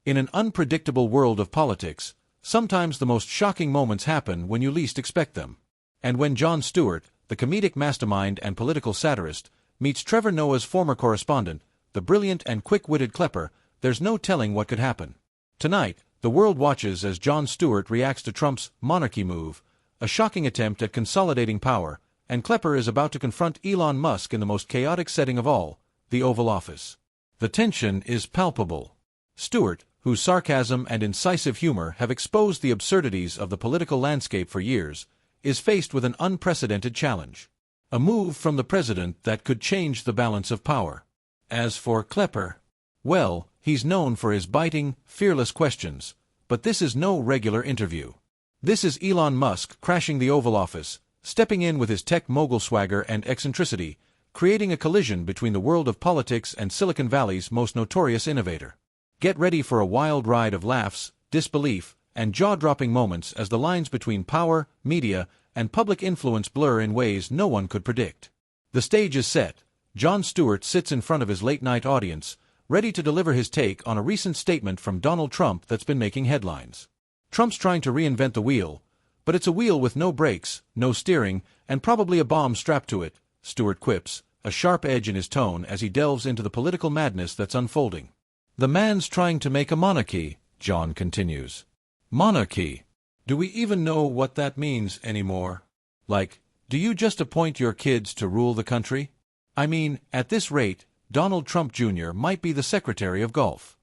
In an unpredictable world of politics, sometimes the most shocking moments happen when you least expect them. And when Jon Stewart, the comedic mastermind and political satirist, meets Trevor Noah's former correspondent, the brilliant and quick-witted Klepper, there's no telling what could happen. Tonight, the world watches as Jon Stewart reacts to Trump's Monarchy Move, a shocking attempt at consolidating power, and Klepper is about to confront Elon Musk in the most chaotic setting of all, the Oval Office. The tension is palpable. Stewart, whose sarcasm and incisive humor have exposed the absurdities of the political landscape for years, is faced with an unprecedented challenge. A move from the president that could change the balance of power. As for Klepper, well, he's known for his biting, fearless questions, but this is no regular interview. This is Elon Musk crashing the Oval Office, stepping in with his tech mogul swagger and eccentricity, creating a collision between the world of politics and Silicon Valley's most notorious innovator. Get ready for a wild ride of laughs, disbelief, and jaw-dropping moments as the lines between power, media, and public influence blur in ways no one could predict. The stage is set. Jon Stewart sits in front of his late-night audience, ready to deliver his take on a recent statement from Donald Trump that's been making headlines. Trump's trying to reinvent the wheel, but it's a wheel with no brakes, no steering, and probably a bomb strapped to it, Stewart quips, a sharp edge in his tone as he delves into the political madness that's unfolding. The man's trying to make a monarchy, Jon continues. Monarchy? Do we even know what that means anymore? Like, do you just appoint your kids to rule the country? I mean, at this rate, Donald Trump Jr. might be the Secretary of Golf.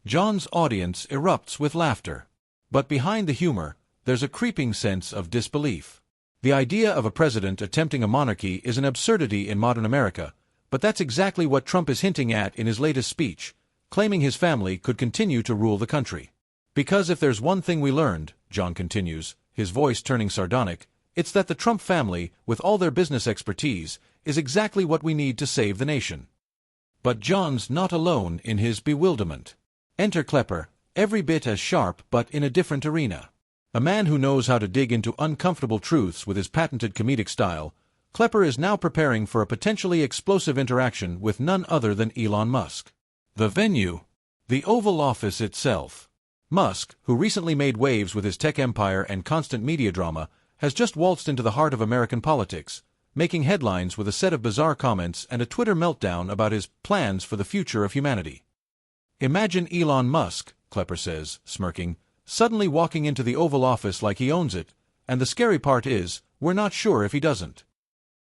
Jon's audience erupts with laughter. But behind the humor, there's a creeping sense of disbelief. The idea of a president attempting a monarchy is an absurdity in modern America, but that's exactly what Trump is hinting at in his latest speech, claiming his family could continue to rule the country. Because if there's one thing we learned, Jon continues, his voice turning sardonic, it's that the Trump family, with all their business expertise, is exactly what we need to save the nation. But Jon's not alone in his bewilderment. Enter Klepper, every bit as sharp but in a different arena. A man who knows how to dig into uncomfortable truths with his patented comedic style, Klepper is now preparing for a potentially explosive interaction with none other than Elon Musk. The venue? The Oval Office itself. Musk, who recently made waves with his tech empire and constant media drama, has just waltzed into the heart of American politics, making headlines with a set of bizarre comments and a Twitter meltdown about his plans for the future of humanity. Imagine Elon Musk, Klepper says, smirking, suddenly walking into the Oval Office like he owns it, and the scary part is, we're not sure if he doesn't.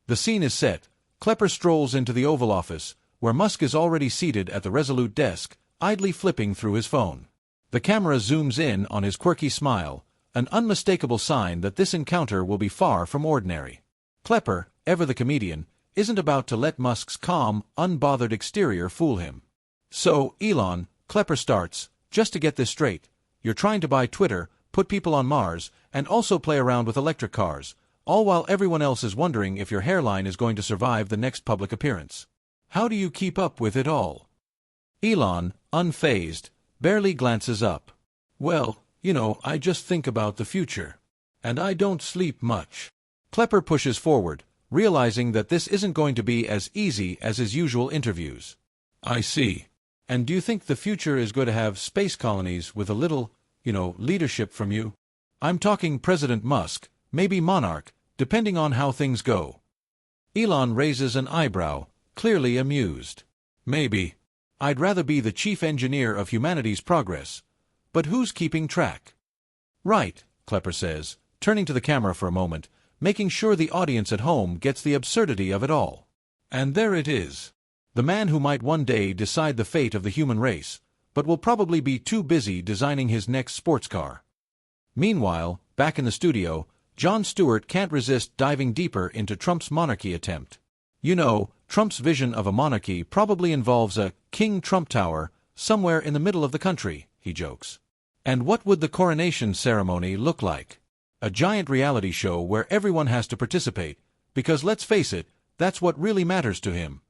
The scene is set. Klepper strolls into the Oval Office, where Musk is already seated at the resolute desk, idly flipping through his phone. The camera zooms in on his quirky smile, an unmistakable sign that this encounter will be far from ordinary. Klepper, ever the comedian, isn't about to let Musk's calm, unbothered exterior fool him. So, Elon, Klepper starts, just to get this straight, you're trying to buy Twitter, put people on Mars, and also play around with electric cars, all while everyone else is wondering if your hairline is going to survive the next public appearance. How do you keep up with it all? Elon, unfazed, barely glances up. Well, I just think about the future. And I don't sleep much. Klepper pushes forward, realizing that this isn't going to be as easy as his usual interviews. I see. And do you think the future is going to have space colonies with a little, leadership from you? I'm talking President Musk, maybe Monarch, depending on how things go. Elon raises an eyebrow, clearly amused. Maybe. I'd rather be the chief engineer of humanity's progress. But who's keeping track? Right, Klepper says, turning to the camera for a moment, making sure the audience at home gets the absurdity of it all. And there it is. The man who might one day decide the fate of the human race, but will probably be too busy designing his next sports car. Meanwhile, back in the studio, Jon Stewart can't resist diving deeper into Trump's monarchy attempt. Trump's vision of a monarchy probably involves a King Trump Tower somewhere in the middle of the country, he jokes. And what would the coronation ceremony look like? A giant reality show where everyone has to participate, because let's face it, that's what really matters to him.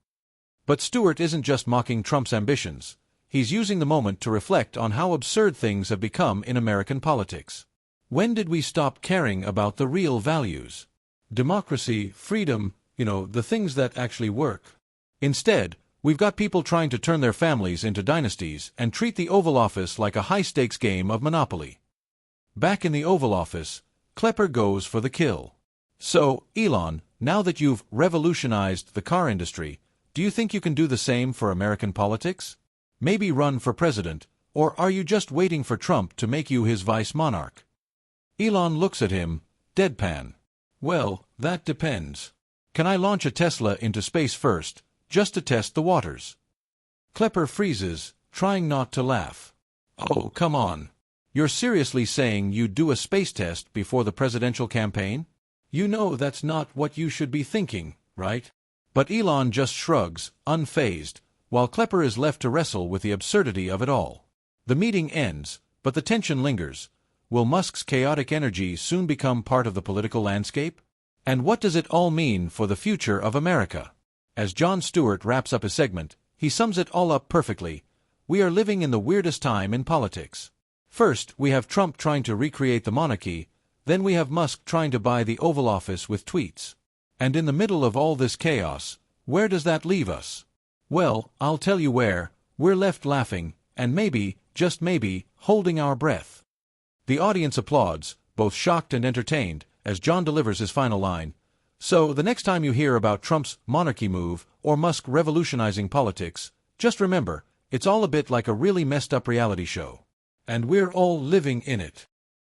But Stewart isn't just mocking Trump's ambitions. He's using the moment to reflect on how absurd things have become in American politics. When did we stop caring about the real values? Democracy, freedom, the things that actually work. Instead, We've got people trying to turn their families into dynasties and treat the Oval Office like a high-stakes game of Monopoly. Back in the Oval Office, Klepper goes for the kill. So, Elon, now that you've revolutionized the car industry, do you think you can do the same for American politics? Maybe run for president, or are you just waiting for Trump to make you his vice monarch? Elon looks at him, deadpan. Well, that depends. Can I launch a Tesla into space first, just to test the waters? Klepper freezes, trying not to laugh. Oh, come on. You're seriously saying you'd do a space test before the presidential campaign? You know that's not what you should be thinking, right? But Elon just shrugs, unfazed, while Klepper is left to wrestle with the absurdity of it all. The meeting ends, but the tension lingers. Will Musk's chaotic energy soon become part of the political landscape? And what does it all mean for the future of America? As Jon Stewart wraps up his segment, he sums it all up perfectly. We are living in the weirdest time in politics. First, we have Trump trying to recreate the monarchy, then we have Musk trying to buy the Oval Office with tweets. And in the middle of all this chaos, where does that leave us? Well, I'll tell you where. We're left laughing, and maybe, just maybe, holding our breath. The audience applauds, both shocked and entertained, as Jon delivers his final line. So, the next time you hear about Trump's monarchy move or Musk revolutionizing politics, just remember, it's all a bit like a really messed up reality show. And we're all living in it.